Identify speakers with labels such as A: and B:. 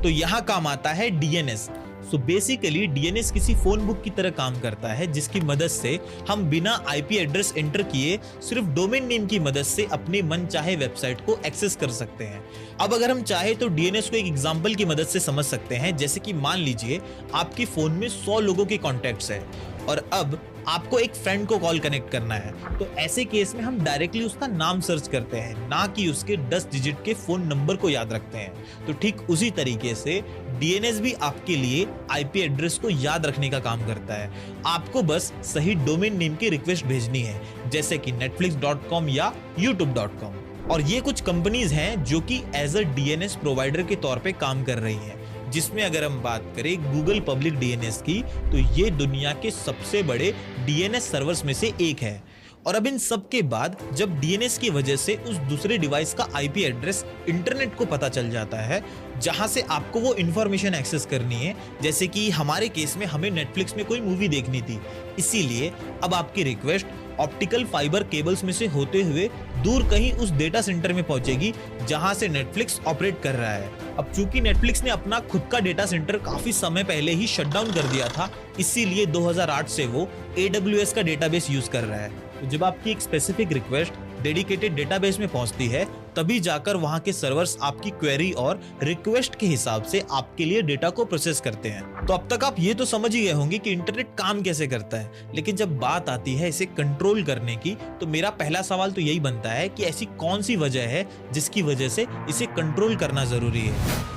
A: तो यहाँ काम आता है डीएनएस। सो बेसिकली डीएनएस किसी फोन बुक की तरह काम करता है, जिसकी मदद से हम बिना आईपी एड्रेस एंटर किए सिर्फ डोमेन नेम की मदद से अपने मन चाहे वेबसाइट को एक्सेस कर सकते हैं। अब अगर हम चाहे तो डीएनएस को एक एग्जांपल की मदद से समझ सकते हैं। जैसे कि मान लीजिए आपके फोन में 100 लोगों के कॉन्टैक्ट्स है और अब आपको एक फ्रेंड को कॉल कनेक्ट करना है, तो ऐसे केस में हम डायरेक्टली उसका नाम सर्च करते हैं, ना कि उसके 10 डिजिट के फोन नंबर को याद रखते हैं। तो ठीक उसी तरीके से डीएनएस भी आपके लिए आईपी एड्रेस को याद रखने का काम करता है। आपको बस सही डोमेन नेम की रिक्वेस्ट भेजनी है, जैसे कि netflix.com या youtube.com। और ये कुछ कंपनीज हैं जो कि एज अ डीएनएस प्रोवाइडर के तौर पे काम कर रही हैं, जिसमें अगर हम बात करें गूगल पब्लिक डीएनएस की, तो ये दुनिया के सबसे बड़े डीएनएस सर्वर्स में से एक है। और अब इन सब के बाद जब डीएनएस की वजह से उस दूसरे डिवाइस का आईपी एड्रेस इंटरनेट को पता चल जाता है, जहां से आपको वो इंफॉर्मेशन एक्सेस करनी है, जैसे कि हमारे केस में हमें नेटफ्लिक्स में कोई मूवी देखनी थी, इसीलिए अब आपकी रिक्वेस्ट ऑप्टिकल फाइबर केबल्स में से होते हुए दूर कहीं उस डेटा सेंटर में पहुंचेगी जहां से नेटफ्लिक्स ऑपरेट कर रहा है। अब चूंकि नेटफ्लिक्स ने अपना खुद का डेटा सेंटर काफी समय पहले ही शट डाउन कर दिया था, इसीलिए 2008 से वो AWS का डेटाबेस यूज कर रहा है। तो जब आपकी एक स्पेसिफिक रिक्वेस्ट डेडिकेटेड डेटाबेस में पहुंचती है, तभी जाकर वहां के सर्वर्स आपकी क्वेरी और रिक्वेस्ट के हिसाब से आपके लिए डेटा को प्रोसेस करते हैं। तो अब तक आप ये तो समझ ही गए होंगे कि इंटरनेट काम कैसे करता है, लेकिन जब बात आती है इसे कंट्रोल करने की, तो मेरा पहला सवाल तो यही बनता है कि ऐसी कौन सी वजह है जिसकी वजह से इसे कंट्रोल करना जरूरी है।